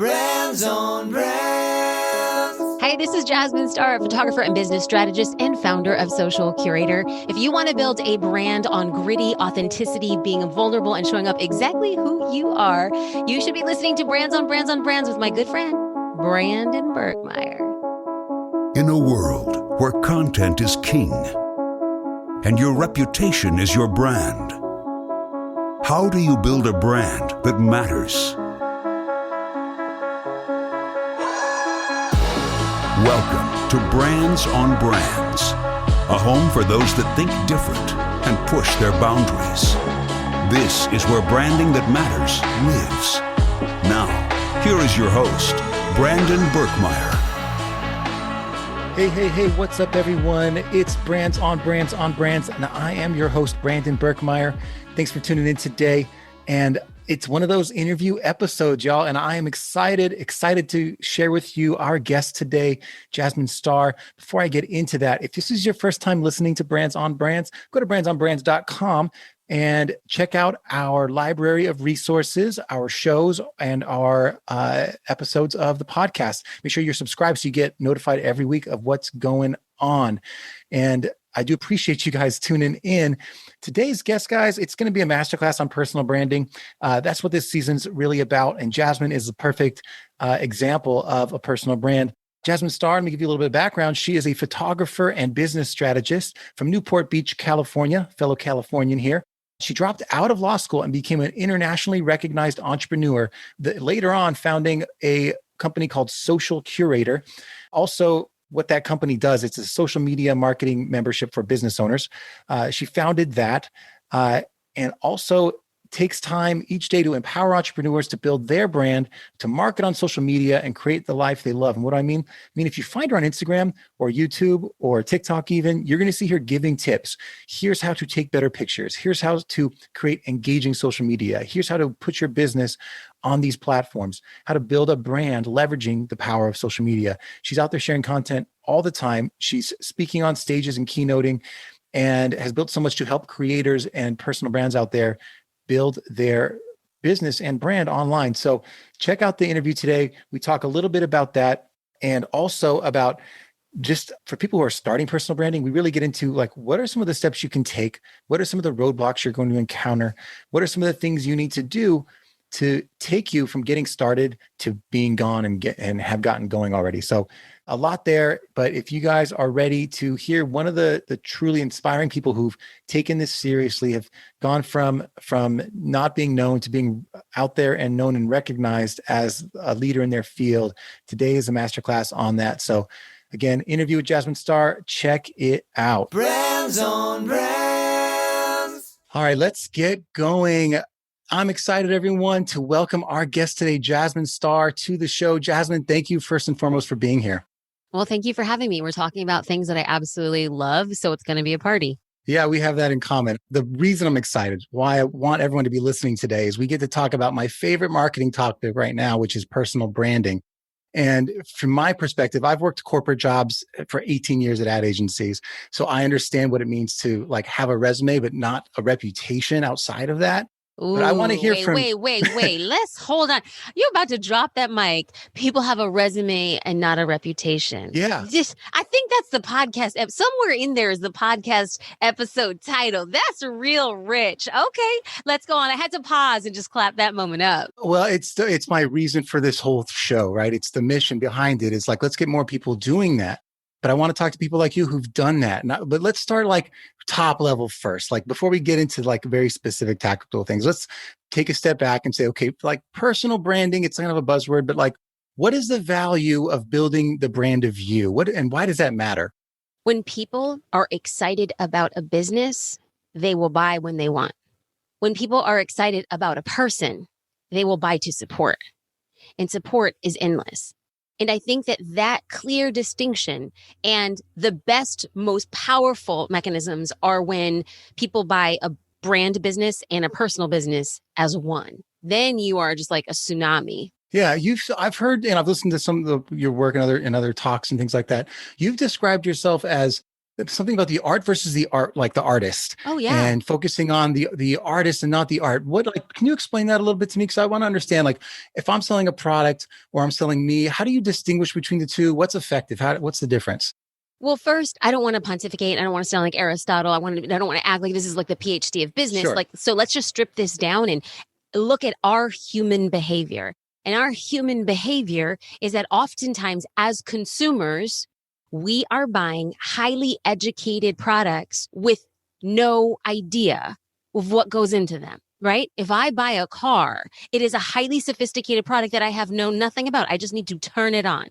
Brands on Brands. Hey, this is Jasmine Starr, a photographer and business strategist and founder of Social Curator. If you want to build a brand on gritty authenticity, being vulnerable, and showing up exactly who you are, you should be listening to Brands on Brands on Brands with my good friend, Brandon Bergmeyer. In a world where content is king and your reputation is your brand, how do you build a brand that matters? Welcome to Brands on Brands, a home for those that think different and push their boundaries. This is where branding that matters lives. Now, here is your host, Brandon Bergmeyer. Hey, what's up, everyone? It's Brands on Brands on Brands, and I am your host, Brandon Bergmeyer. Thanks for tuning in today. And it's one of those interview episodes, y'all, and I am excited to share with you our guest today, Jasmine Starr. Before I get into that, if this is your first time listening to Brands on Brands, go to brandsonbrands.com and check out our library of resources, our shows, and our episodes of the podcast. Make sure you're subscribed so you get notified every week of what's going on. And I do appreciate you guys tuning in. Today's guest, guys, it's going to be a masterclass on personal branding. That's what this season's really about. And Jasmine is the perfect example of a personal brand. Jasmine Starr, let me give you a little bit of background. She is a photographer and business strategist from Newport Beach, California, fellow Californian here. She dropped out of law school and became an internationally recognized entrepreneur, later on founding a company called Social Curator. Also, what that company does, it's a social media marketing membership for business owners. She founded that and also takes time each day to empower entrepreneurs to build their brand, to market on social media and create the life they love. And what do I mean? I mean, if you find her on Instagram or YouTube or TikTok even, you're going to see her giving tips. Here's how to take better pictures. Here's how to create engaging social media. Here's how to put your business on these platforms, how to build a brand leveraging the power of social media. She's out there sharing content all the time. She's speaking on stages and keynoting and has built so much to help creators and personal brands out there build their business and brand online. So check out the interview today. We talk a little bit about that and also about just for people who are starting personal branding, we really get into like, what are some of the steps you can take? What are some of the roadblocks you're going to encounter? What are some of the things you need to do to take you from getting started to being gone and have gotten going already? So a lot there, but if you guys are ready to hear one of the truly inspiring people who've taken this seriously, have gone from not being known to being out there and known and recognized as a leader in their field, today is a masterclass on that. So again, interview with Jasmine Starr, check it out. Brands on Brands. All right, let's get going. I'm excited, everyone, to welcome our guest today, Jasmine Starr, to the show. Jasmine, thank you first and foremost for being here. Well, thank you for having me. We're talking about things that I absolutely love, so it's going to be a party. Yeah, we have that in common. The reason I'm excited, why I want everyone to be listening today, is we get to talk about my favorite marketing topic right now, which is personal branding. And from my perspective, I've worked corporate jobs for 18 years at ad agencies. So I understand what it means to like have a resume, but not a reputation outside of that. Ooh, but I want to hear from... Wait. Let's hold on. You're about to drop that mic. People have a resume and not a reputation. Yeah. I think that's the podcast. Somewhere in there is the podcast episode title. That's real rich. Okay, let's go on. I had to pause and just clap that moment up. Well, it's my reason for this whole show, right? It's the mission behind it. It's like, let's get more people doing that. But I want to talk to people like you who've done that. But let's start like top level first. Like before we get into like very specific tactical things, let's take a step back and say, okay, like personal branding, it's kind of a buzzword, but like, what is the value of building the brand of you? And why does that matter? When people are excited about a business, they will buy when they want. When people are excited about a person, they will buy to support. And support is endless. And I think that clear distinction and the best, most powerful mechanisms are when people buy a brand business and a personal business as one. Then you are just like a tsunami. Yeah, I've heard and I've listened to some of your work and other talks and things like that. You've described yourself as something about the art versus the art, like the artist. Oh, yeah. And focusing on the artist and not the art. What, like, can you explain that a little bit to me? Because I want to understand, like, if I'm selling a product or I'm selling me, how do you distinguish between the two? What's effective? What's the difference? Well, first, I don't want to pontificate. I don't want to sound like Aristotle. I don't want to act like this is like the PhD of business. Sure. Like, so let's just strip this down and look at our human behavior. And our human behavior is that oftentimes as consumers, we are buying highly educated products with no idea of what goes into them, right? If I buy a car, it is a highly sophisticated product that I have known nothing about. I just need to turn it on.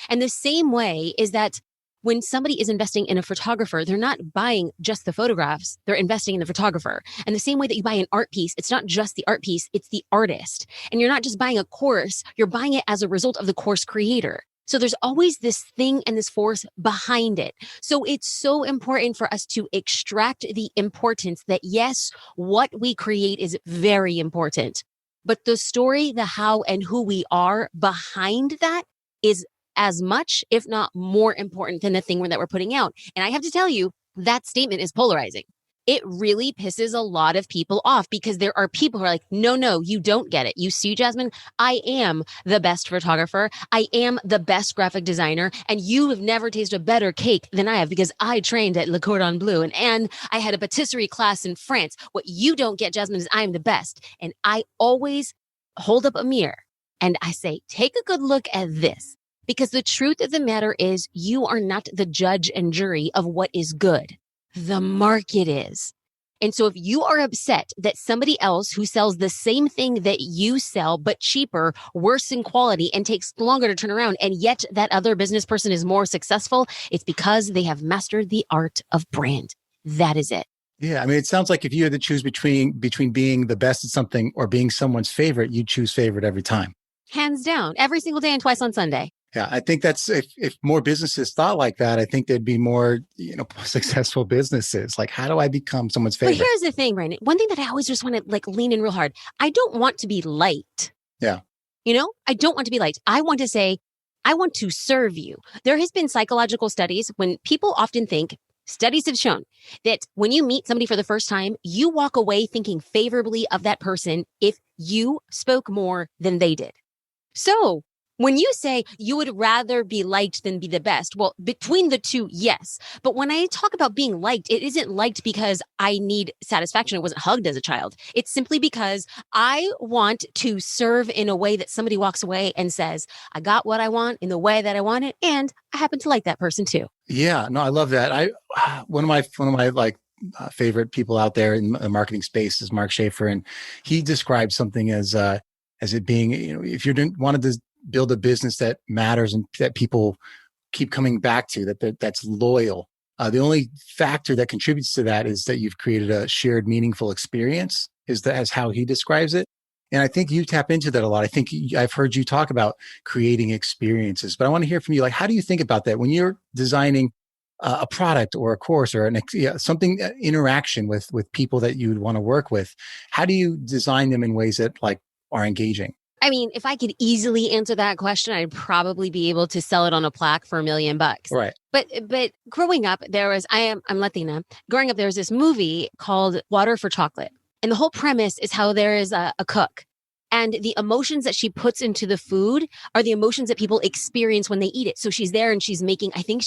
And the same way is that when somebody is investing in a photographer, they're not buying just the photographs, they're investing in the photographer. And the same way that you buy an art piece, it's not just the art piece, it's the artist. And you're not just buying a course, you're buying it as a result of the course creator. So there's always this thing and this force behind it. So it's so important for us to extract the importance that, yes, what we create is very important, but the story, the how, and who we are behind that is as much, if not more important than the thing that we're putting out. And I have to tell you, that statement is polarizing. It really pisses a lot of people off because there are people who are like, no, you don't get it. You see, Jasmine, I am the best photographer. I am the best graphic designer. And you have never tasted a better cake than I have because I trained at Le Cordon Bleu and I had a patisserie class in France. What you don't get, Jasmine, is I am the best. And I always hold up a mirror and I say, take a good look at this. Because the truth of the matter is you are not the judge and jury of what is good. The market is. And so if you are upset that somebody else who sells the same thing that you sell, but cheaper, worse in quality, and takes longer to turn around, and yet that other business person is more successful, it's because they have mastered the art of brand. That is it. Yeah. I mean, it sounds like if you had to choose between being the best at something or being someone's favorite, you choose favorite every time. Hands down, every single day and twice on Sunday. Yeah, I think that's if more businesses thought like that, I think there'd be more, successful businesses. Like, how do I become someone's favorite? But here's the thing, Brandon. One thing that I always just want to like lean in real hard. I don't want to be liked. Yeah. I don't want to be liked. I want to say, I want to serve you. There has been psychological studies when people often think, studies have shown that when you meet somebody for the first time, you walk away thinking favorably of that person if you spoke more than they did. So when you say you would rather be liked than be the best, well, between the two, yes. But when I talk about being liked, it isn't liked because I need satisfaction. I wasn't hugged as a child. It's simply because I want to serve in a way that somebody walks away and says, I got what I want in the way that I want it. And I happen to like that person too. Yeah, no, I love that. One of my like favorite people out there in the marketing space is Mark Schaefer. And he describes something as it being, if you wanted to build a business that matters and that people keep coming back to, that's loyal. The only factor that contributes to that is that you've created a shared meaningful experience, as how he describes it. And I think you tap into that a lot. I think I've heard you talk about creating experiences, but I want to hear from you. Like, how do you think about that when you're designing a product or a course or something interaction with people that you would want to work with? How do you design them in ways that like are engaging? I mean, if I could easily answer that question, I'd probably be able to sell it on a plaque for $1 million. Right. But growing up, I'm Latina. Growing up, there was this movie called Water for Chocolate. And the whole premise is how there is a cook. And the emotions that she puts into the food are the emotions that people experience when they eat it. So she's there and she's making, I think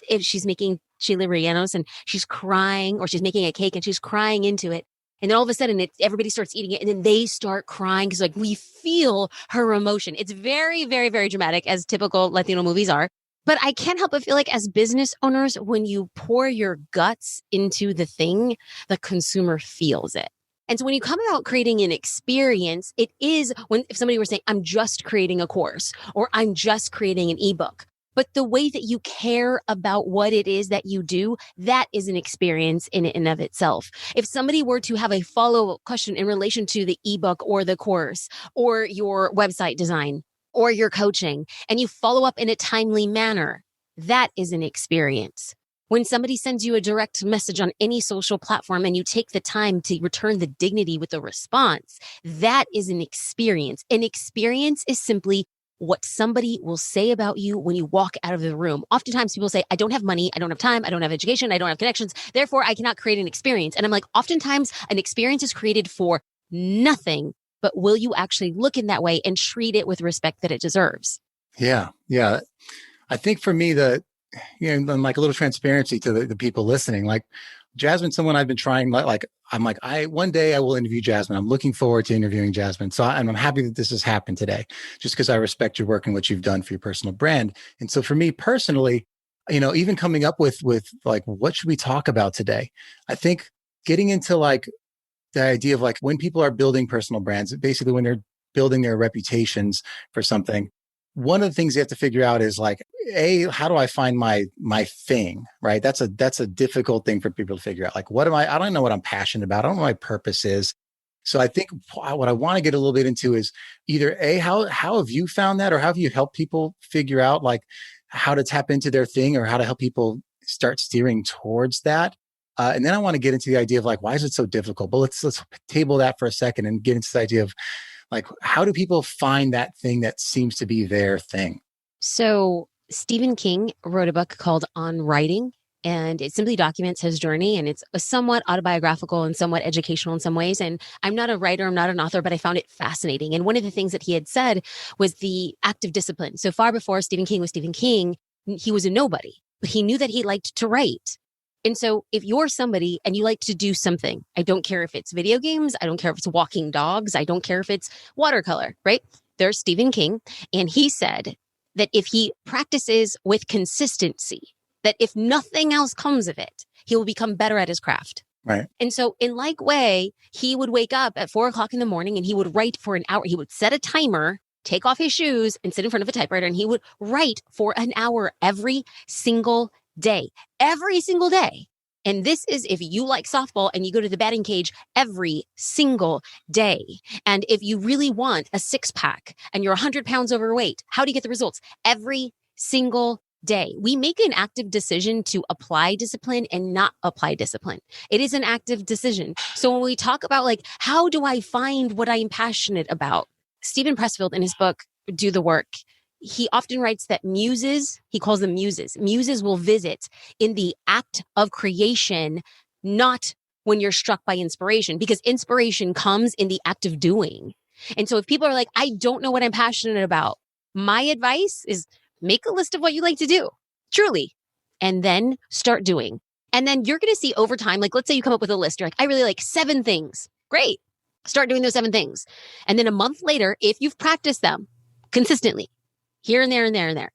if she's making chile rellenos and she's crying, or she's making a cake and she's crying into it. And then all of a sudden, everybody starts eating it, and then they start crying because, like, we feel her emotion. It's very, very, very dramatic, as typical Latino movies are. But I can't help but feel like, as business owners, when you pour your guts into the thing, the consumer feels it. And so when you come about creating an experience, it is if somebody were saying, I'm just creating a course or I'm just creating an ebook. But the way that you care about what it is that you do, that is an experience in and of itself. If somebody were to have a follow-up question in relation to the ebook or the course or your website design or your coaching, and you follow up in a timely manner, that is an experience. When somebody sends you a direct message on any social platform and you take the time to return the dignity with a response, that is an experience. An experience is simply what somebody will say about you when you walk out of the room. Oftentimes people say, I don't have money, I don't have time, I don't have education, I don't have connections, therefore I cannot create an experience. And I'm like, oftentimes an experience is created for nothing, but will you actually look in that way and treat it with respect that it deserves? Yeah. Yeah. I think for me, and like a little transparency to the people listening, like Jasmine, someone I've been trying, one day I will interview Jasmine. I'm looking forward to interviewing Jasmine. So I'm happy that this has happened today, just because I respect your work and what you've done for your personal brand. And so for me personally, even coming up with like, what should we talk about today? I think getting into like the idea of like when people are building personal brands, basically when they're building their reputations for something, one of the things you have to figure out is like, how do I find my thing, right? That's a difficult thing for people to figure out. Like, I don't know what I'm passionate about. I don't know what my purpose is. So I think what I want to get a little bit into is either how have you found that, or how have you helped people figure out like how to tap into their thing, or how to help people start steering towards that? And then I want to get into the idea of like, why is it so difficult? But let's table that for a second and get into the idea of like, how do people find that thing that seems to be their thing? So Stephen King wrote a book called On Writing, and it simply documents his journey, and it's a somewhat autobiographical and somewhat educational in some ways. And I'm not a writer, I'm not an author, but I found it fascinating. And one of the things that he had said was the active discipline. So far before Stephen King was Stephen King, he was a nobody, but he knew that he liked to write. And so if you're somebody and you like to do something, I don't care if it's video games, I don't care if it's walking dogs, I don't care if it's watercolor, right? There's Stephen King, and he said that if he practices with consistency, that if nothing else comes of it, he will become better at his craft. Right. And so in like way, he would wake up at 4:00 in the morning and he would write for an hour. He would set a timer, take off his shoes and sit in front of a typewriter, and he would write for an hour every single day. And this is if you like softball and you go to the batting cage every single day. And if you really want a 6-pack and you're 100 pounds overweight, how do you get the results? Every single day. We make an active decision to apply discipline and not apply discipline. It is an active decision. So when we talk about like, how do I find what I am passionate about? Stephen Pressfield in his book, Do the Work, he often writes that he calls them muses will visit in the act of creation, not when you're struck by inspiration, because inspiration comes in the act of doing. And so if people are like, I don't know what I'm passionate about, my advice is make a list of what you like to do, truly, and then start doing. And then you're going to see over time, like let's say you come up with a list, you're like, I really like 7 things. Great. Start doing those 7 things. And then a month later, if you've practiced them consistently, here and there and there and there,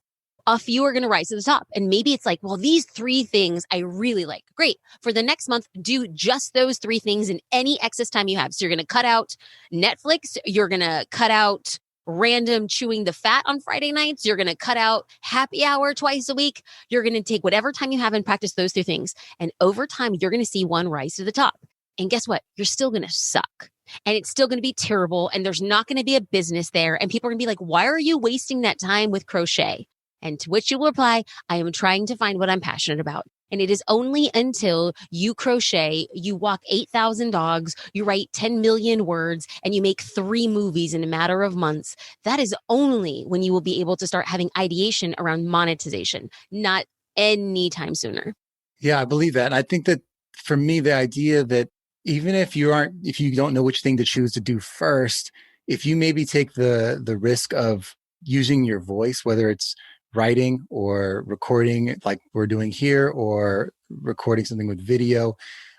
a few are going to rise to the top. And maybe it's like, well, these 3 things I really like. Great. For the next month, do just those 3 things in any excess time you have. So you're going to cut out Netflix. You're going to cut out random chewing the fat on Friday nights. You're going to cut out happy hour twice a week. You're going to take whatever time you have and practice those 3 things. And over time, you're going to see one rise to the top. And guess what? You're still going to suck. And it's still going to be terrible. And there's not going to be a business there. And people are going to be like, why are you wasting that time with crochet? And to which you will reply, I am trying to find what I'm passionate about. And it is only until you crochet, you walk 8,000 dogs, you write 10 million words, and you make 3 movies in a matter of months. That is only when you will be able to start having ideation around monetization, not anytime sooner. Yeah, I believe that. And I think that for me, the idea that even if you don't know which thing to choose to do first, if you maybe take the risk of using your voice, whether it's writing or recording like we're doing here, or recording something with video,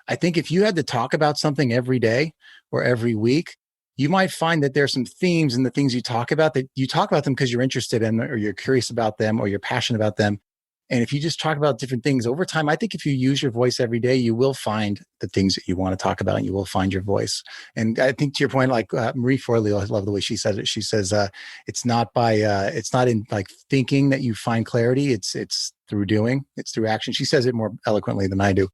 I think if you had to talk about something every day or every week, you might find that there's some themes in the things you talk about that you talk about them because you're interested in, or you're curious about them, or you're passionate about them. And if you just talk about different things over time, I think if you use your voice every day, you will find the things that you want to talk about, and you will find your voice. And I think to your point, like Marie Forleo, I love the way she said it. She says, it's not in like thinking that you find clarity. It's through doing, it's through action. She says it more eloquently than I do.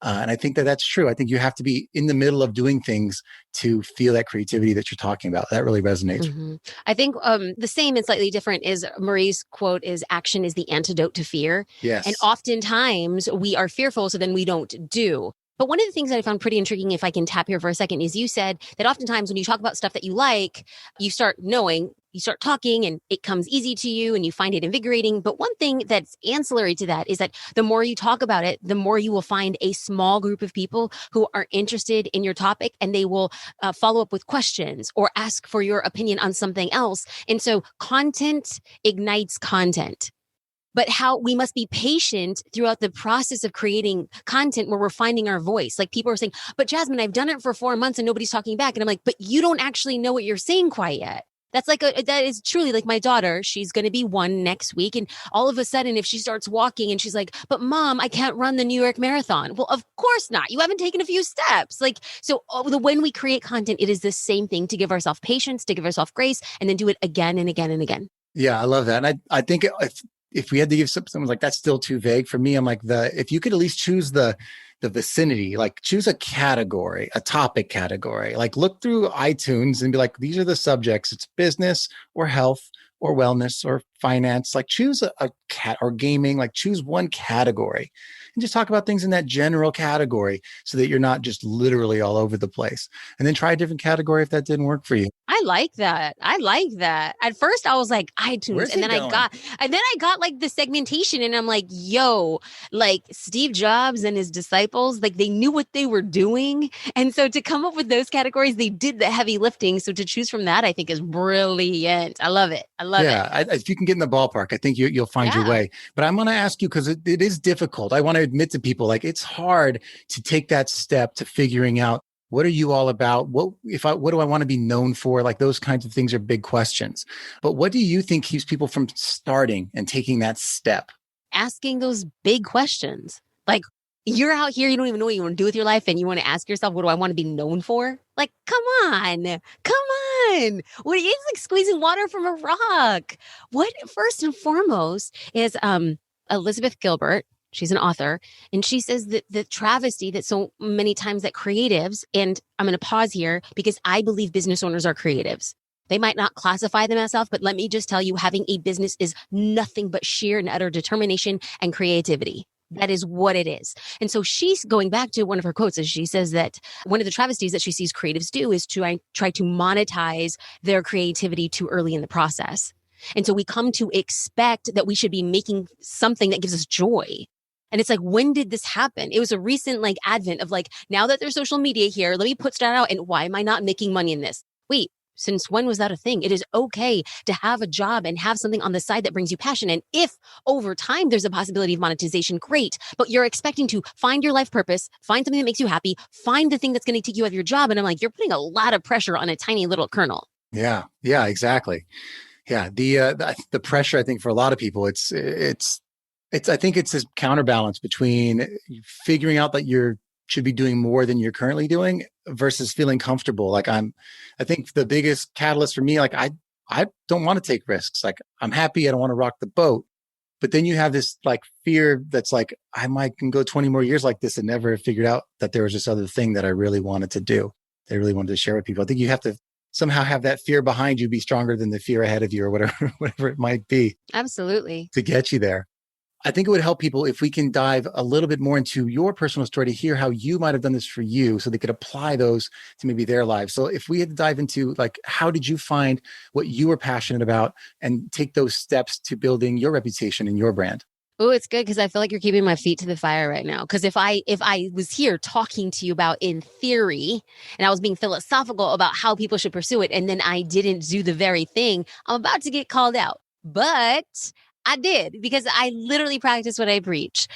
And I think that that's true. I think you have to be in the middle of doing things to feel that creativity that you're talking about. That really resonates. Mm-hmm. I think the same and slightly different is Marie's quote is action is the antidote to fear. Yes. And oftentimes we are fearful, so then we don't do. But one of the things that I found pretty intriguing, if I can tap here for a second, is you said that oftentimes when you talk about stuff that you like, you start knowing you start talking and it comes easy to you and you find it invigorating. But one thing that's ancillary to that is that the more you talk about it, the more you will find a small group of people who are interested in your topic, and they will follow up with questions or ask for your opinion on something else. And so content ignites content. But how we must be patient throughout the process of creating content where we're finding our voice. Like people are saying, but Jasmine, I've done it for 4 months and nobody's talking back. And I'm like, but you don't actually know what you're saying quite yet. That is truly like my daughter. She's going to be 1 next week. And all of a sudden, if she starts walking and she's like, but mom, I can't run the New York Marathon. Well, of course not. You haven't taken a few steps. When we create content, it is the same thing, to give ourselves patience, to give ourselves grace, and then do it again and again and again. Yeah, I love that. And I think if we had to give someone like, that's still too vague for me. I'm like, if you could at least choose the vicinity, like choose a category, a topic category, like look through iTunes and be like, these are the subjects. It's business or health or wellness or finance. Like choose a cat or gaming, like choose one category and just talk about things in that general category so that you're not just literally all over the place. And then try a different category if that didn't work for you. I like that. At first I was like iTunes, and then I got like the segmentation, and I'm like, yo, like Steve Jobs and his disciples, like they knew what they were doing. And so to come up with those categories, they did the heavy lifting. So to choose from that, I think is brilliant. I love it. Yeah, if you can get in the ballpark, I think you'll find your way. But I'm going to ask you, because it is difficult. I want to admit to people, like it's hard to take that step to figuring out, what are you all about? What do I want to be known for? Like those kinds of things are big questions. But what do you think keeps people from starting and taking that step? Asking those big questions. Like you're out here, you don't even know what you want to do with your life, and you want to ask yourself, what do I want to be known for? Like, come on. What are you, it's like squeezing water from a rock. What first and foremost is Elizabeth Gilbert. She's an author, and she says that the travesty that so many times that creatives, and I'm going to pause here because I believe business owners are creatives. They might not classify themselves, but let me just tell you, having a business is nothing but sheer and utter determination and creativity. That is what it is. And so she's going back to one of her quotes, as she says that one of the travesties that she sees creatives do is to try to monetize their creativity too early in the process. And so we come to expect that we should be making something that gives us joy. And it's like, when did this happen? It was a recent advent of now that there's social media here, let me put that out. And why am I not making money in this? Wait, since when was that a thing? It is okay to have a job and have something on the side that brings you passion. And if over time there's a possibility of monetization, great. But you're expecting to find your life purpose, find something that makes you happy, find the thing that's going to take you out of your job. And I'm like, you're putting a lot of pressure on a tiny little kernel. Yeah, exactly. Yeah, the pressure, I think, for a lot of people, I think it's this counterbalance between figuring out that you should be doing more than you're currently doing versus feeling comfortable. I think the biggest catalyst for me, I don't want to take risks. I'm happy. I don't want to rock the boat. But then you have this fear that's I can go 20 more years like this and never have figured out that there was this other thing that I really wanted to do. That I really wanted to share with people. I think you have to somehow have that fear behind you be stronger than the fear ahead of you, or whatever it might be. Absolutely. To get you there. I think it would help people if we can dive a little bit more into your personal story to hear how you might have done this for you, so they could apply those to maybe their lives. So if we had to dive into how did you find what you were passionate about and take those steps to building your reputation and your brand? Oh, it's good because I feel like you're keeping my feet to the fire right now. Because if I was here talking to you about in theory, and I was being philosophical about how people should pursue it, and then I didn't do the very thing, I'm about to get called out. But I did, because I literally practice what I preach.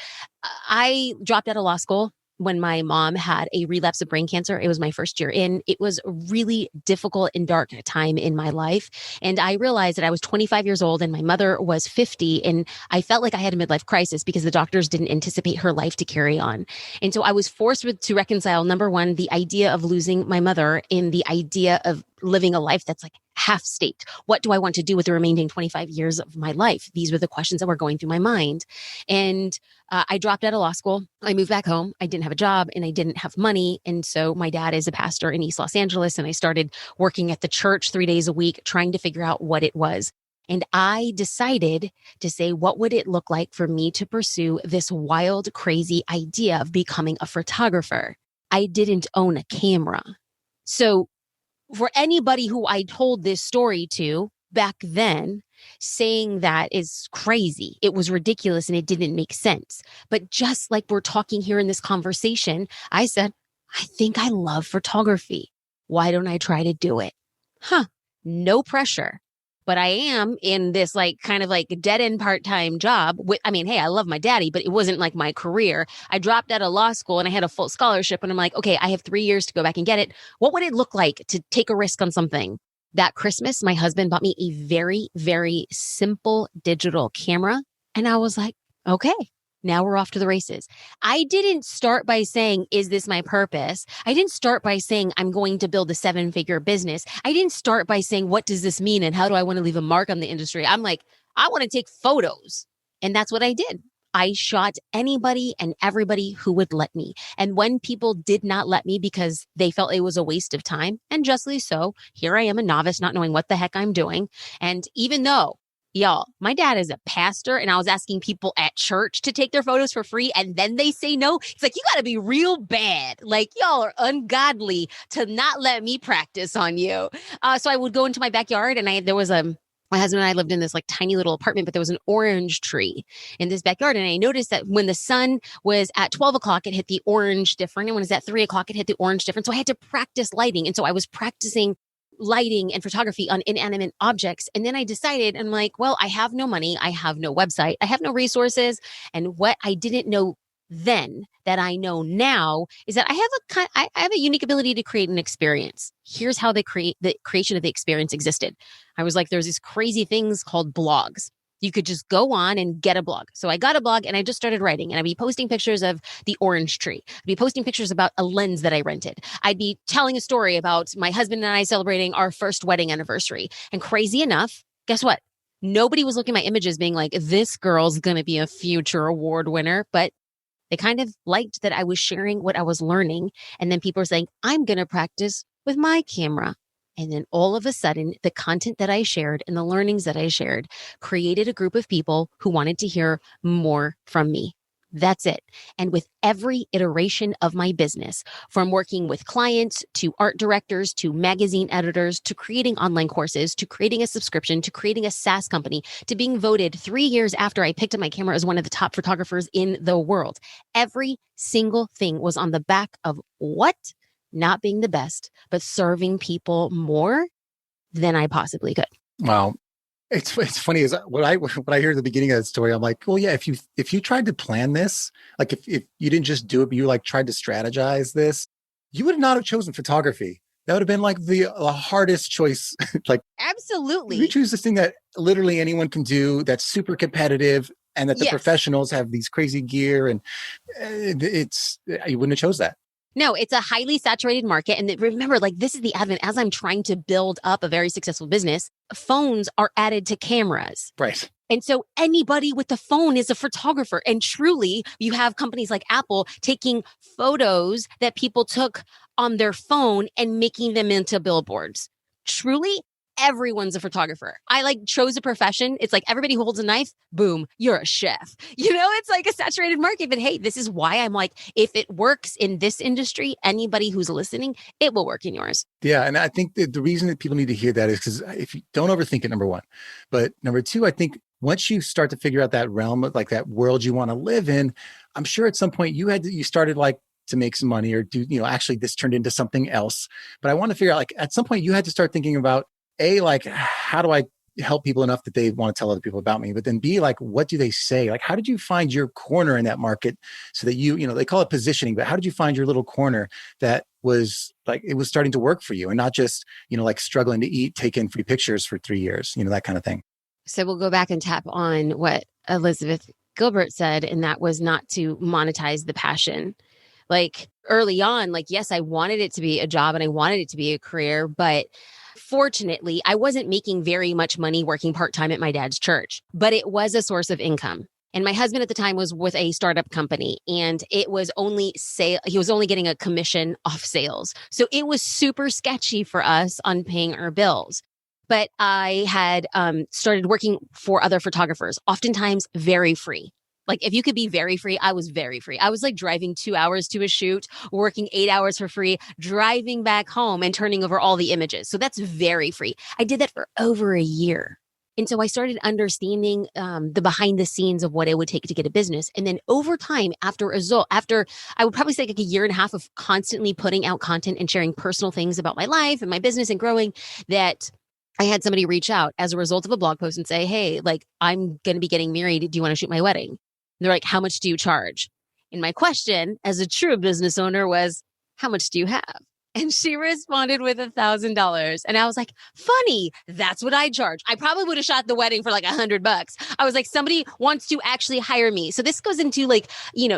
I dropped out of law school when my mom had a relapse of brain cancer. It was my first year in. It was a really difficult and dark time in my life. And I realized that I was 25 years old and my mother was 50. And I felt like I had a midlife crisis because the doctors didn't anticipate her life to carry on. And so I was forced to reconcile, number one, the idea of losing my mother and the idea of living a life that's half state. What do I want to do with the remaining 25 years of my life? These were the questions that were going through my mind. And I dropped out of law school. I moved back home. I didn't have a job and I didn't have money. And so my dad is a pastor in East Los Angeles. And I started working at the church 3 days a week, trying to figure out what it was. And I decided to say, what would it look like for me to pursue this wild, crazy idea of becoming a photographer? I didn't own a camera. So for anybody who I told this story to, back then, saying that is crazy. It was ridiculous and it didn't make sense. But just like we're talking here in this conversation, I said, I think I love photography. Why don't I try to do it? No pressure. But I am in this like kind of like dead end part-time job. Hey, I love my daddy, but it wasn't like my career. I dropped out of law school and I had a full scholarship and I'm like, okay, I have 3 years to go back and get it. What would it look like to take a risk on something? That Christmas, my husband bought me a very, very simple digital camera. And I was like, okay, now we're off to the races. I didn't start by saying, is this my purpose? I didn't start by saying, I'm going to build a 7-figure business. I didn't start by saying, what does this mean? And how do I want to leave a mark on the industry? I'm like, I want to take photos. And that's what I did. I shot anybody and everybody who would let me. And when people did not let me because they felt it was a waste of time, and justly so, here I am, a novice, not knowing what the heck I'm doing. And even though, y'all, my dad is a pastor and I was asking people at church to take their photos for free and then they say no. It's like, you got to be real bad. Like, y'all are ungodly to not let me practice on you. So I would go into my backyard and my husband and I lived in this like tiny little apartment, but there was an orange tree in this backyard. And I noticed that when the sun was at 12 o'clock, it hit the orange different. And when it was at 3 o'clock, it hit the orange different. So I had to practice lighting. And so I was practicing lighting and photography on inanimate objects. And then I decided, I'm like, well, I have no money. I have no website. I have no resources. And what I didn't know then that I know now is that I have a unique ability to create an experience. Here's how the creation of the experience existed. I was like, there's these crazy things called blogs. You could just go on and get a blog. So I got a blog and I just started writing, and I'd be posting pictures of the orange tree. I'd be posting pictures about a lens that I rented. I'd be telling a story about my husband and I celebrating our first wedding anniversary. And crazy enough, guess what? Nobody was looking at my images being like, this girl's going to be a future award winner. But they kind of liked that I was sharing what I was learning. And then people were saying, I'm going to practice with my camera. And then all of a sudden, the content that I shared and the learnings that I shared created a group of people who wanted to hear more from me. That's it. And with every iteration of my business, from working with clients to art directors to magazine editors to creating online courses to creating a subscription to creating a SaaS company to being voted 3 years after I picked up my camera as one of the top photographers in the world, every single thing was on the back of what? Not being the best, but serving people more than I possibly could. Wow. It's funny is when I hear the beginning of that story, I'm like, well, yeah, if you tried to plan this, like if you didn't just do it, but you like tried to strategize this, you would not have chosen photography. That would have been like the hardest choice. Like, absolutely. You choose this thing that literally anyone can do, that's super competitive, and that the professionals have these crazy gear, and you wouldn't have chose that. No, it's a highly saturated market. And remember, like, this is the advent as I'm trying to build up a very successful business. Phones are added to cameras. Right. And so anybody with a phone is a photographer. And truly, you have companies like Apple taking photos that people took on their phone and making them into billboards. Truly, everyone's a photographer. I like chose a profession. It's like everybody who holds a knife, boom, you're a chef. You know, it's like a saturated market. But hey, this is why I'm like, if it works in this industry, anybody who's listening, it will work in yours. Yeah. And I think that the reason that people need to hear that is because if you don't overthink it, number one. But number two, I think once you start to figure out that realm of like that world you want to live in, I'm sure at some point you started like to make some money or do, actually this turned into something else. But I want to figure out like at some point you had to start thinking about like, how do I help people enough that they want to tell other people about me? But then B, like, what do they say? Like, how did you find your corner in that market so that they call it positioning, but how did you find your little corner that was like, it was starting to work for you and not just, like struggling to eat, take in free pictures for 3 years, that kind of thing. So we'll go back and tap on what Elizabeth Gilbert said, and that was not to monetize the passion. Like early on, like, yes, I wanted it to be a job and I wanted it to be a career, but fortunately, I wasn't making very much money working part-time at my dad's church, but it was a source of income. And my husband at the time was with a startup company, and it was only he was only getting a commission off sales. So it was super sketchy for us on paying our bills. But I had started working for other photographers, oftentimes very free. Like if you could be very free, I was very free. I was like driving 2 hours to a shoot, working 8 hours for free, driving back home and turning over all the images. So that's very free. I did that for over a year. And so I started understanding the behind the scenes of what it would take to get a business. And then over time, after I would probably say like a year and a half of constantly putting out content and sharing personal things about my life and my business and growing, that I had somebody reach out as a result of a blog post and say, hey, like I'm going to be getting married. Do you want to shoot my wedding? And they're like, how much do you charge? And my question as a true business owner was, how much do you have? And she responded with $1,000. And I was like, funny, that's what I charge. I probably would have shot the wedding for like $100. I was like, somebody wants to actually hire me. So this goes into like,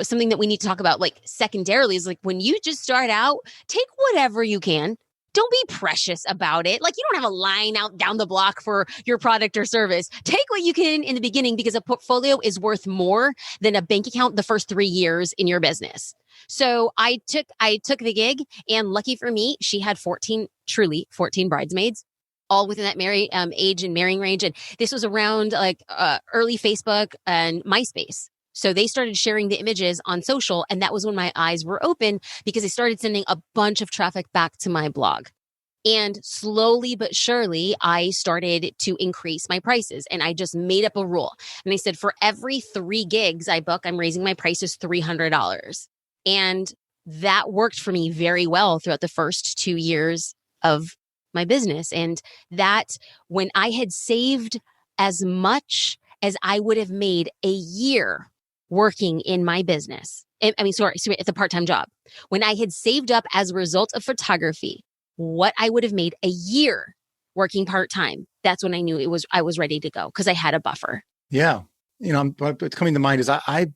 something that we need to talk about like secondarily is like when you just start out, take whatever you can. Don't be precious about it. Like you don't have a line out down the block for your product or service. Take what you can in the beginning because a portfolio is worth more than a bank account the first 3 years in your business. So I took the gig, and lucky for me, she had 14 bridesmaids, all within that age and marrying range. And this was around like early Facebook and MySpace. So they started sharing the images on social. And that was when my eyes were open because they started sending a bunch of traffic back to my blog. And slowly but surely, I started to increase my prices. And I just made up a rule. And I said, for every 3 gigs I book, I'm raising my prices $300. And that worked for me very well throughout the first 2 years of my business. And that when I had saved as much as I would have made a year working in my business. It's a part-time job. When I had saved up as a result of photography, what I would have made a year working part-time, that's when I knew I was ready to go because I had a buffer. Yeah. What's coming to mind is I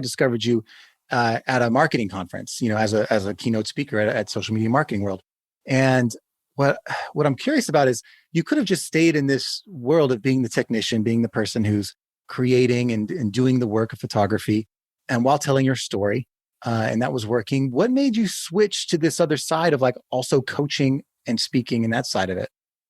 discovered you at a marketing conference, as a keynote speaker at Social Media Marketing World. And what I'm curious about is you could have just stayed in this world of being the technician, being the person who's creating and doing the work of photography, and while telling your story, and that was working. What made you switch to this other side of like also coaching and speaking and that side of it?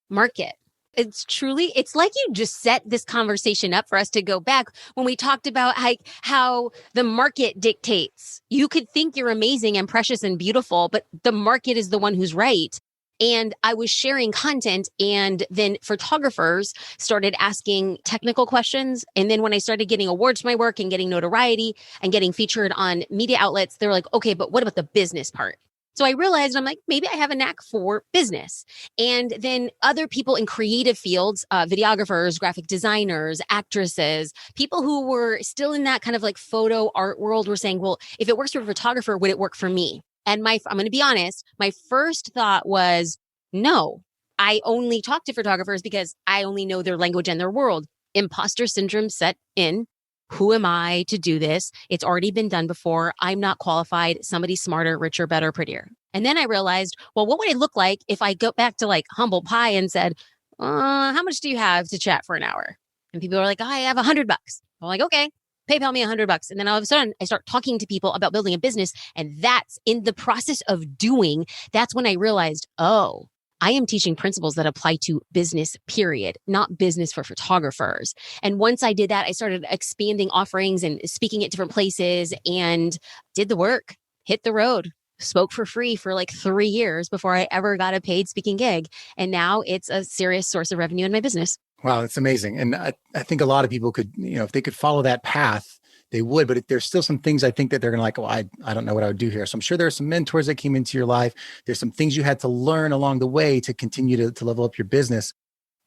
Market. It's like you just set this conversation up for us to go back when we talked about how the market dictates. You could think you're amazing and precious and beautiful, but the market is the one who's right. And I was sharing content, and then photographers started asking technical questions. And then when I started getting awards for my work and getting notoriety and getting featured on media outlets, they were like, okay, but what about the business part? So I realized, I'm like, maybe I have a knack for business. And then other people in creative fields, videographers, graphic designers, actresses, people who were still in that kind of like photo art world were saying, well, if it works for a photographer, would it work for me? And I'm going to be honest, my first thought was, no, I only talk to photographers because I only know their language and their world. Imposter syndrome set in. Who am I to do this? It's already been done before. I'm not qualified. Somebody smarter, richer, better, prettier. And then I realized, well, what would I look like if I go back to like humble pie and said, how much do you have to chat for an hour? And people are like, I have $100. I'm like, okay, PayPal me $100. And then all of a sudden I start talking to people about building a business. And that's in the process of doing, that's when I realized, oh, I am teaching principles that apply to business, period, not business for photographers. And once I did that, I started expanding offerings and speaking at different places and did the work, hit the road, spoke for free for like 3 years before I ever got a paid speaking gig. And now it's a serious source of revenue in my business. Wow, that's amazing. And I think a lot of people could, if they could follow that path, they would. But there's still some things I think that they're going to like, well, I don't know what I would do here. So I'm sure there are some mentors that came into your life. There's some things you had to learn along the way to continue to level up your business.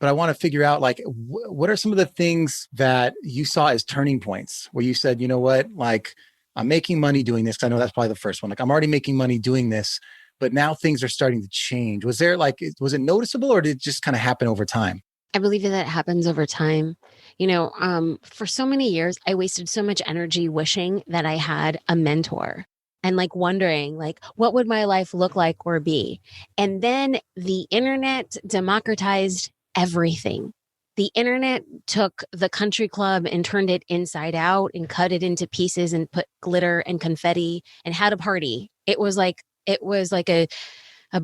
But I want to figure out like, what are some of the things that you saw as turning points where you said, you know what, like I'm making money doing this. 'Cause I know that's probably the first one. Like I'm already making money doing this, but now things are starting to change. Was it noticeable or did it just kind of happen over time? I believe that happens over time. For so many years, I wasted so much energy wishing that I had a mentor and like wondering like, what would my life look like or be? And then the internet democratized everything. The internet took the country club and turned it inside out and cut it into pieces and put glitter and confetti and had a party. It was like a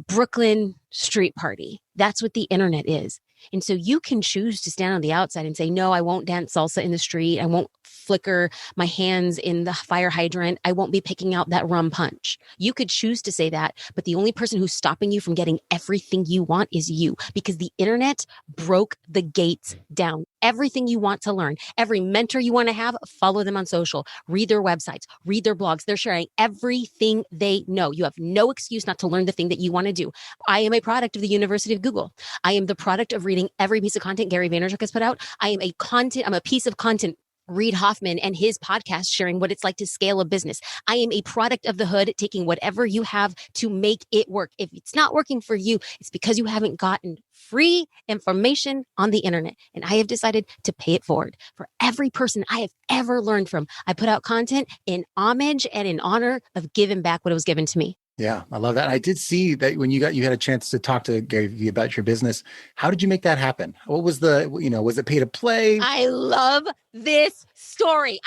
Brooklyn street party. That's what the internet is. And so you can choose to stand on the outside and say, no, I won't dance salsa in the street. I won't flicker my hands in the fire hydrant. I won't be picking out that rum punch. You could choose to say that, but the only person who's stopping you from getting everything you want is you, because the internet broke the gates down. Everything you want to learn, every mentor you want to have, follow them on social, read their websites, read their blogs. They're sharing everything they know. You have no excuse not to learn the thing that you want to do. I am a product of the University of Google. I am the product of reading every piece of content Gary Vaynerchuk has put out. I'm a piece of content Reid Hoffman and his podcast sharing what it's like to scale a business. I am a product of the hood, taking whatever you have to make it work. If it's not working for you, it's because you haven't gotten free information on the internet. And I have decided to pay it forward for every person I have ever learned from. I put out content in homage and in honor of giving back what was given to me. Yeah, I love that. I did see that when you had a chance to talk to Gary Vee about your business. How did you make that happen? What was was it pay to play? I love this story.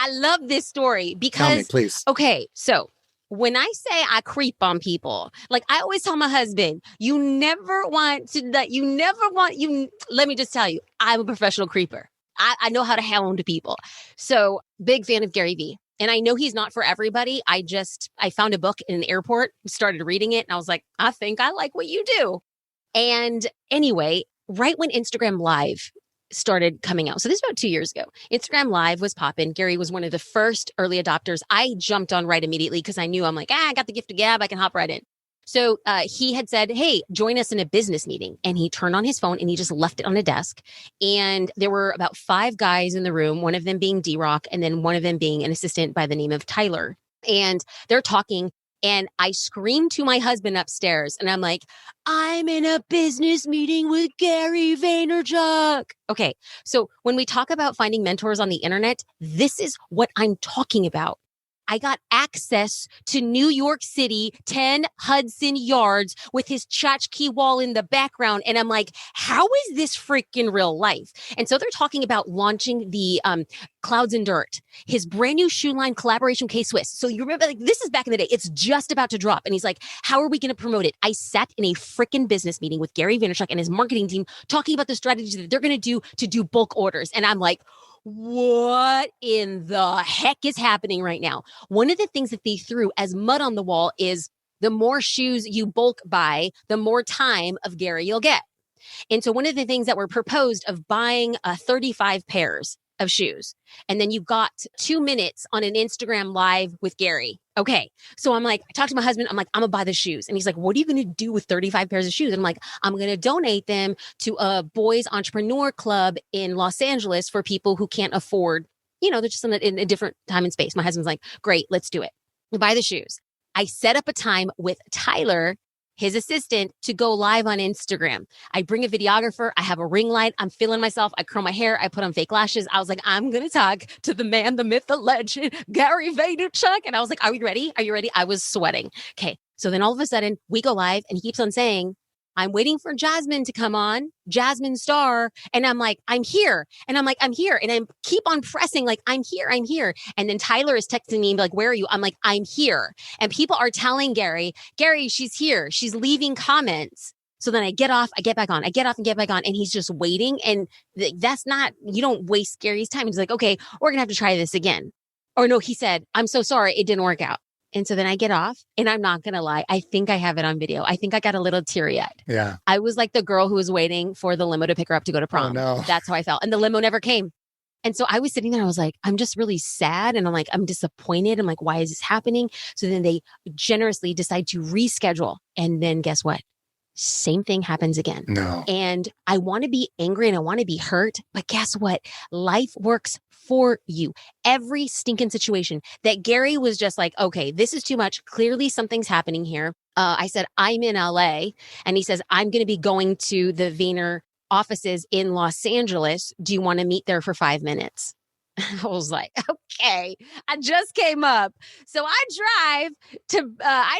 Because, tell me, please. Okay, so when I say I creep on people, like I always tell my husband, let me just tell you, I'm a professional creeper. I know how to hound people. So big fan of Gary Vee. And I know he's not for everybody. I found a book in an airport, started reading it, and I was like, I think I like what you do. And anyway, right when Instagram Live started coming out, so this is about 2 years ago, Instagram Live was popping. Gary was one of the first early adopters. I jumped on right immediately because I knew, I'm like, I got the gift of gab. I can hop right in. So he had said, hey, join us in a business meeting. And he turned on his phone and he just left it on a desk. And there were about 5 guys in the room, one of them being D-Rock, and then one of them being an assistant by the name of Tyler. And they're talking. And I screamed to my husband upstairs and I'm like, I'm in a business meeting with Gary Vaynerchuk. Okay. So when we talk about finding mentors on the internet, this is what I'm talking about. I got access to New York City, 10 Hudson Yards with his tchotchke wall in the background. And I'm like, how is this freaking real life? And so they're talking about launching the Clouds and Dirt, his brand new shoe line collaboration with K-Swiss. So you remember, like, this is back in the day. It's just about to drop. And he's like, how are we going to promote it? I sat in a freaking business meeting with Gary Vaynerchuk and his marketing team talking about the strategies that they're going to do bulk orders. And I'm like, what in the heck is happening right now? One of the things that they threw as mud on the wall is the more shoes you bulk buy, the more time of Gary you'll get. And so one of the things that were proposed of buying 35 pairs of shoes, and then you've got 2 minutes on an Instagram Live with Gary. Okay. So I'm like, I talked to my husband. I'm like, I'm gonna buy the shoes. And he's like, what are you going to do with 35 pairs of shoes? And I'm like, I'm going to donate them to a boys entrepreneur club in Los Angeles for people who can't afford, they're just in a different time and space. My husband's like, great, let's do it. We buy the shoes. I set up a time with Tyler, his assistant, to go live on Instagram. I bring a videographer. I have a ring light. I'm feeling myself. I curl my hair. I put on fake lashes. I was like, I'm going to talk to the man, the myth, the legend, Gary Vaynerchuk. And I was like, are you ready? Are you ready? I was sweating. Okay. So then all of a sudden we go live and he keeps on saying, I'm waiting for Jasmine to come on, Jasmine Star. And I'm like, I'm here. And I'm like, I'm here. And I keep on pressing like, I'm here, I'm here. And then Tyler is texting me like, where are you? I'm like, I'm here. And people are telling Gary, she's here. She's leaving comments. So then I get off, I get back on, I get off and get back on. And he's just waiting. And that's not, you don't waste Gary's time. He's like, okay, we're going to have to try this again. Or no, he said, I'm so sorry, it didn't work out. And so then I get off and I'm not going to lie. I think I have it on video. I think I got a little teary-eyed. Yeah. I was like the girl who was waiting for the limo to pick her up to go to prom. Oh, no. That's how I felt. And the limo never came. And so I was sitting there. I was like, I'm just really sad. And I'm like, I'm disappointed. I'm like, why is this happening? So then they generously decide to reschedule. And then guess what? Same thing happens again. No. And I want to be angry and I want to be hurt. But guess what? Life works for you. Every stinking situation that Gary was just like, okay, this is too much. Clearly something's happening here. I said, I'm in LA. And he says, I'm going to be going to the Vayner offices in Los Angeles. Do you want to meet there for 5 minutes? I was like, okay, I just came up. So I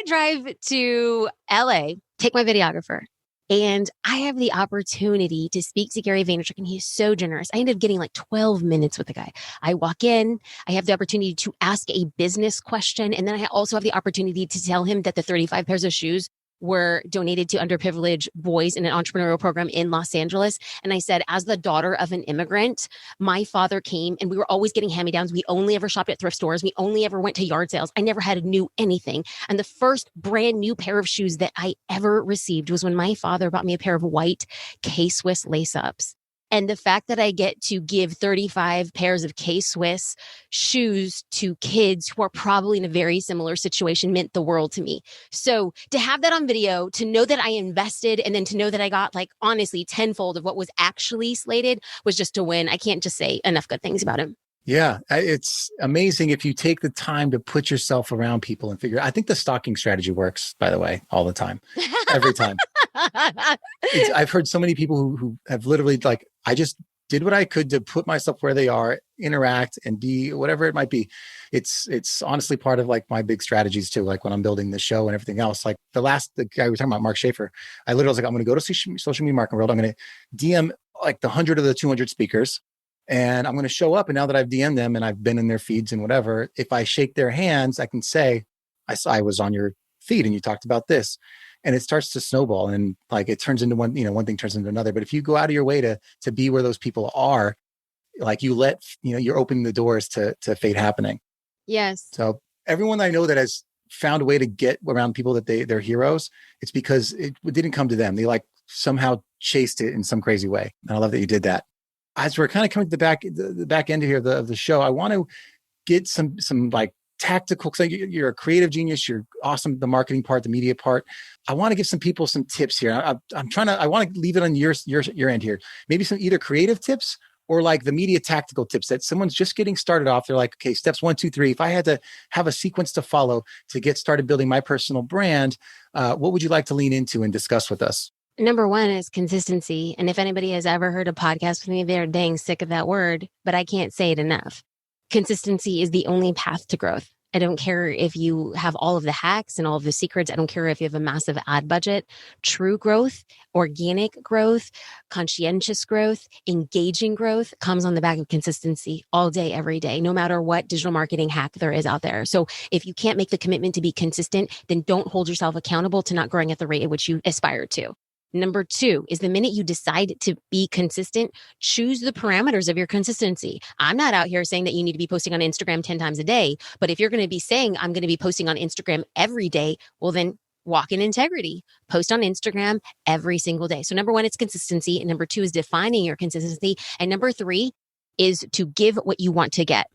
drive to LA, take my videographer, and I have the opportunity to speak to Gary Vaynerchuk, and he's so generous. I ended up getting like 12 minutes with the guy. I walk in, I have the opportunity to ask a business question, and then I also have the opportunity to tell him that the 35 pairs of shoes were donated to underprivileged boys in an entrepreneurial program in Los Angeles. And I said, as the daughter of an immigrant, my father came and we were always getting hand-me-downs. We only ever shopped at thrift stores. We only ever went to yard sales. I never had new anything. And the first brand new pair of shoes that I ever received was when my father bought me a pair of white K-Swiss lace-ups. And the fact that I get to give 35 pairs of K-Swiss shoes to kids who are probably in a very similar situation meant the world to me. So to have that on video, to know that I invested, and then to know that I got like honestly tenfold of what was actually slated was just a win. I can't just say enough good things about him. Yeah, it's amazing if you take the time to put yourself around people and figure. I think the stalking strategy works, by the way, all the time, every time. I've heard so many people who have literally like, I just did what I could to put myself where they are, interact, and be whatever it might be. It's honestly part of like my big strategies too. Like when I'm building the show and everything else, like the guy we were talking about, Mark Schaefer, I literally was like, I'm going to go to social media marketing world. I'm going to DM like the 100 of the 200 speakers. And I'm going to show up. And now that I've DM'd them and I've been in their feeds and whatever, if I shake their hands, I can say, I was on your feed and you talked about this. And it starts to snowball and like it turns into one thing turns into another. But if you go out of your way to be where those people are, like you're opening the doors to fate happening. Yes. So everyone I know that has found a way to get around people that they're heroes, it's because it didn't come to them. They like somehow chased it in some crazy way. And I love that you did that. As we're kind of coming to the back end here of the show, I want to get some like tactical, because you're a creative genius. You're awesome. The marketing part, the media part. I want to give some people some tips here. I want to leave it on your end here. Maybe some either creative tips or like the media tactical tips that someone's just getting started off. They're like, okay, steps 1, 2, 3. If I had to have a sequence to follow to get started building my personal brand, what would you like to lean into and discuss with us? Number one is consistency. And if anybody has ever heard a podcast with me, they're dang sick of that word, but I can't say it enough. Consistency is the only path to growth. I don't care if you have all of the hacks and all of the secrets. I don't care if you have a massive ad budget. True growth, organic growth, conscientious growth, engaging growth comes on the back of consistency all day, every day, no matter what digital marketing hack there is out there. So if you can't make the commitment to be consistent, then don't hold yourself accountable to not growing at the rate at which you aspire to. Number two is the minute you decide to be consistent, choose the parameters of your consistency. I'm not out here saying that you need to be posting on Instagram 10 times a day, but if you're going to be saying I'm going to be posting on Instagram every day, well then walk in integrity, post on Instagram every single day. So number one, it's consistency. And number two is defining your consistency. And number three is to give what you want to get.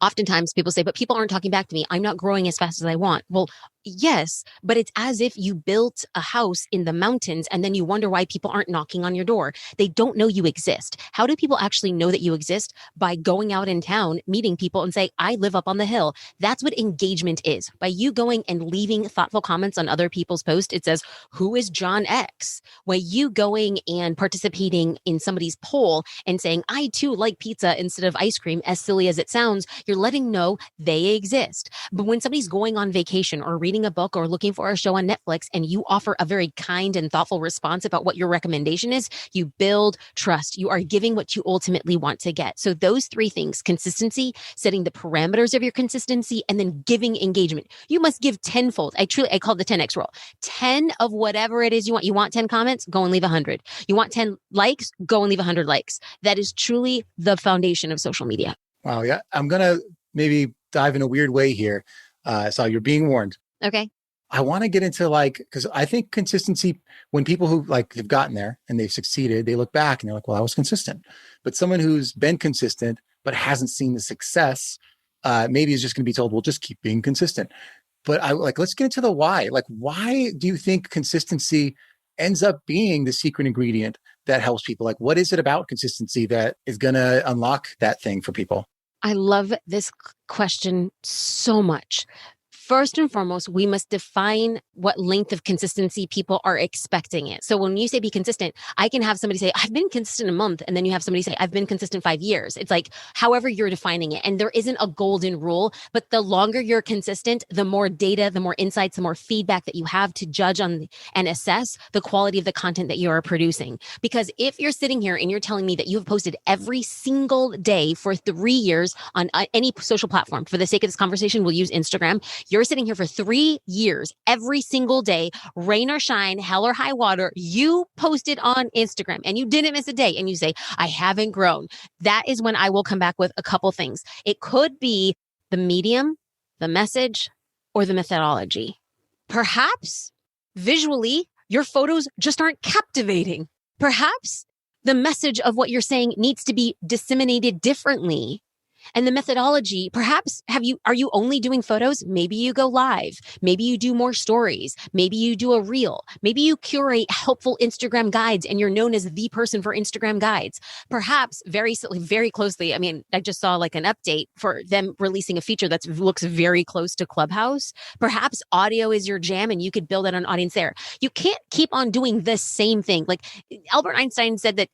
Oftentimes people say, but people aren't talking back to me. I'm not growing as fast as I want. Well, yes, but it's as if you built a house in the mountains and then you wonder why people aren't knocking on your door. They don't know you exist. How do people actually know that you exist? By going out in town, meeting people and say, I live up on the hill. That's what engagement is. By you going and leaving thoughtful comments on other people's posts, it says, who is John X? By you going and participating in somebody's poll and saying, I too like pizza instead of ice cream, as silly as it sounds, you're letting know they exist. But when somebody's going on vacation or reading a book or looking for a show on Netflix and you offer a very kind and thoughtful response about what your recommendation is, you build trust. You are giving what you ultimately want to get. So those three things, consistency, setting the parameters of your consistency, and then giving engagement. You must give tenfold. I call it the 10X rule. 10 of whatever it is you want. You want 10 comments? Go and leave 100. You want 10 likes? Go and leave 100 likes. That is truly the foundation of social media. Wow. Yeah. I'm going to maybe dive in a weird way here. So you're being warned. Okay. I want to get into because I think consistency, when people who like have gotten there and they've succeeded, they look back and they're like, well, I was consistent. But someone who's been consistent, but hasn't seen the success, maybe is just going to be told, well, just keep being consistent. But let's get into the why. Like, why do you think consistency ends up being the secret ingredient that helps people? Like, what is it about consistency that is going to unlock that thing for people? I love this question so much. First and foremost, we must define what length of consistency people are expecting it. So when you say be consistent, I can have somebody say, I've been consistent a month. And then you have somebody say, I've been consistent 5 years. It's like, however you're defining it. And there isn't a golden rule, but the longer you're consistent, the more data, the more insights, the more feedback that you have to judge on and assess the quality of the content that you are producing. Because if you're sitting here and you're telling me that you have posted every single day for 3 years on any social platform, for the sake of this conversation, we'll use Instagram. You're sitting here for 3 years, every single day, rain or shine, hell or high water. You posted on Instagram and you didn't miss a day and you say, I haven't grown. That is when I will come back with a couple things. It could be the medium, the message, or the methodology. Perhaps visually, your photos just aren't captivating. Perhaps the message of what you're saying needs to be disseminated differently. And the methodology, perhaps are you only doing photos? Maybe you go live. Maybe you do more stories. Maybe you do a reel. Maybe you curate helpful Instagram guides and you're known as the person for Instagram guides. Perhaps very closely. I mean, I just saw like an update for them releasing a feature that looks very close to Clubhouse. Perhaps audio is your jam and you could build out an audience there. You can't keep on doing the same thing. Like Albert Einstein said that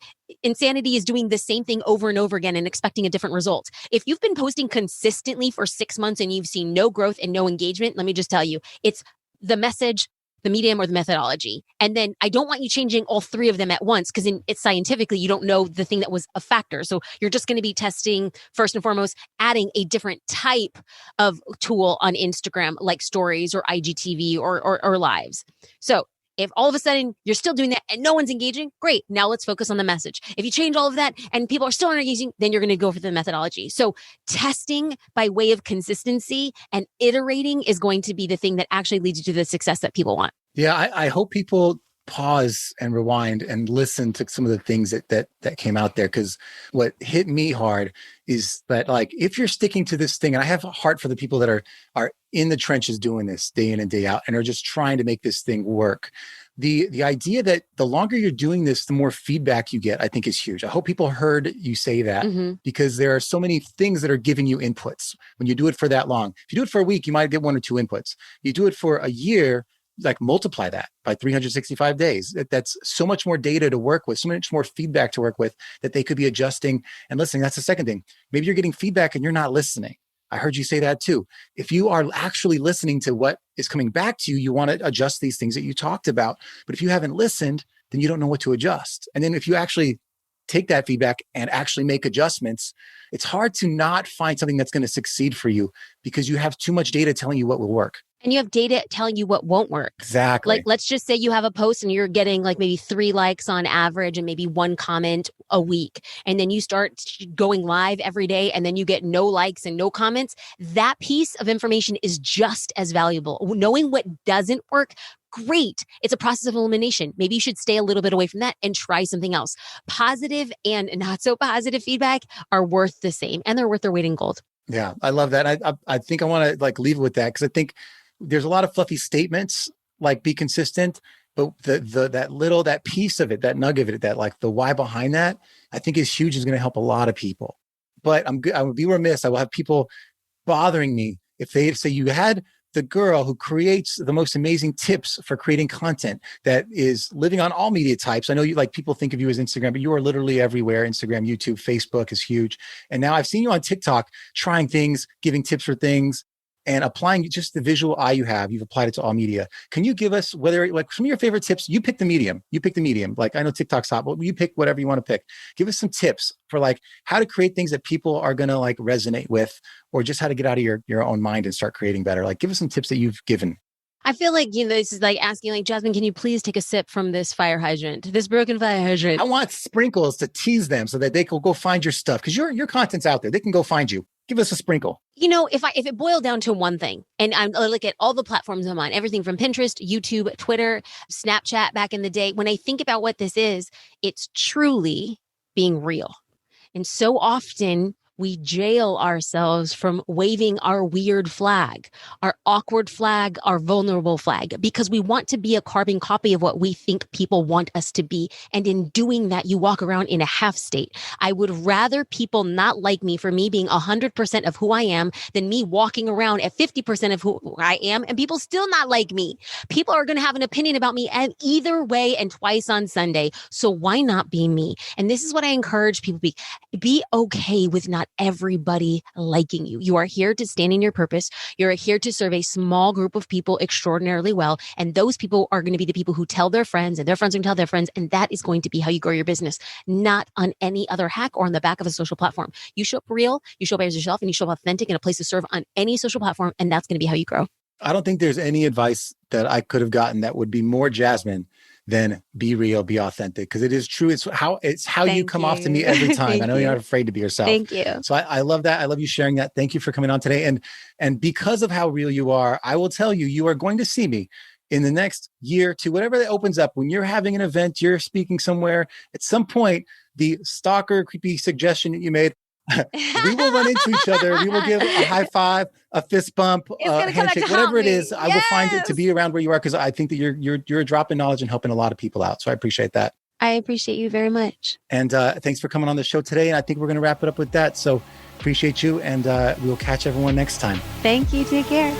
insanity is doing the same thing over and over again and expecting a different result. If you've been posting consistently for 6 months and you've seen no growth and no engagement, let me just tell you, it's the message, the medium, or the methodology. And then I don't want you changing all three of them at once because it's scientifically, you don't know the thing that was a factor. So you're just going to be testing, first and foremost, adding a different type of tool on Instagram, like stories or IGTV or lives. So if all of a sudden you're still doing that and no one's engaging, great. Now let's focus on the message. If you change all of that and people are still not engaging, then you're going to go for the methodology. So testing by way of consistency and iterating is going to be the thing that actually leads you to the success that people want. Yeah, I hope people pause and rewind and listen to some of the things that came out there. Because what hit me hard is that, like, if you're sticking to this thing, and I have a heart for the people that are in the trenches doing this day in and day out and are just trying to make this thing work. The idea that the longer you're doing this, the more feedback you get, I think is huge. I hope people heard you say that because there are so many things that are giving you inputs when you do it for that long. If you do it for a week, you might get 1 or 2 inputs. You do it for a year, like multiply that by 365 days. That's so much more data to work with, so much more feedback to work with that they could be adjusting and listening. That's the second thing. Maybe you're getting feedback and you're not listening. I heard you say that too. If you are actually listening to what is coming back to you, you want to adjust these things that you talked about. But if you haven't listened, then you don't know what to adjust. And then if you actually take that feedback and actually make adjustments, it's hard to not find something that's going to succeed for you because you have too much data telling you what will work. And you have data telling you what won't work. Exactly. Like, let's just say you have a post and you're getting like maybe 3 likes on average and maybe 1 comment a week. And then you start going live every day and then you get no likes and no comments. That piece of information is just as valuable. Knowing what doesn't work, great. It's a process of elimination. Maybe you should stay a little bit away from that and try something else. Positive and not so positive feedback are worth the same and they're worth their weight in gold. Yeah, I love that. I think I want to like leave it with that because I think there's a lot of fluffy statements like be consistent, but that piece of it, that nugget of it, that like the why behind that, I think is huge, is going to help a lot of people. But I would be remiss. I will have people bothering me if they say you had the girl who creates the most amazing tips for creating content that is living on all media types. I know you like people think of you as Instagram, but you are literally everywhere. Instagram, YouTube, Facebook is huge. And now I've seen you on TikTok trying things, giving tips for things and applying just the visual eye you have. You've applied it to all media. Can you give us whether like some of your favorite tips? You pick the medium. Like I know TikTok's hot, but you pick whatever you want to pick. Give us some tips for like how to create things that people are going to like resonate with, or just how to get out of your own mind and start creating better. Like give us some tips that you've given. I feel like, this is like asking like, Jasmine, can you please take a sip from this fire hydrant, this broken fire hydrant? I want sprinkles to tease them so that they can go find your stuff. Cause your content's out there. They can go find you. Give us a sprinkle. If it boiled down to one thing, and I look at all the platforms I'm on, everything from Pinterest, YouTube, Twitter, Snapchat back in the day, when I think about what this is, it's truly being real. And so often we jail ourselves from waving our weird flag, our awkward flag, our vulnerable flag, because we want to be a carbon copy of what we think people want us to be. And in doing that, you walk around in a half state. I would rather people not like me for me being 100% of who I am than me walking around at 50% of who I am and people still not like me. People are going to have an opinion about me and either way and twice on Sunday. So why not be me? And this is what I encourage people to be okay with not everybody liking you. You are here to stand in your purpose. You're here to serve a small group of people extraordinarily well. And those people are going to be the people who tell their friends and their friends are going to tell their friends. And that is going to be how you grow your business, not on any other hack or on the back of a social platform. You show up real, you show up as yourself, and you show up authentic in a place to serve on any social platform. And that's going to be how you grow. I don't think there's any advice that I could have gotten that would be more Jasmine than be real, be authentic. Because it is true. It's how you Thank come off to you. me every time. Thank I know you're you. not afraid to be yourself. Thank you. So I love that. I love you sharing that. Thank you for coming on today. And because of how real you are, I will tell you, you are going to see me in the next year to whatever that opens up. When you're having an event, you're speaking somewhere, at some point, the stalker creepy suggestion that you made, we will run into each other. We will give a high five, a fist bump, a handshake, whatever it is. I will find it to be around where you are, because I think that you're a drop in knowledge and helping a lot of people out. So I appreciate that. I appreciate you very much. And thanks for coming on the show today. And I think we're going to wrap it up with that. So appreciate you. And we'll catch everyone next time. Thank you. Take care.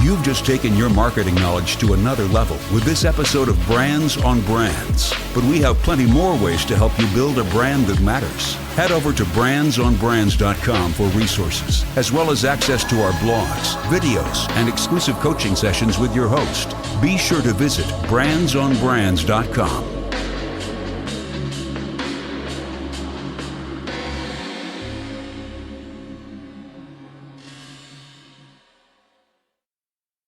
You've just taken your marketing knowledge to another level with this episode of Brands on Brands. But we have plenty more ways to help you build a brand that matters. Head over to brandsonbrands.com for resources, as well as access to our blogs, videos, and exclusive coaching sessions with your host. Be sure to visit brandsonbrands.com.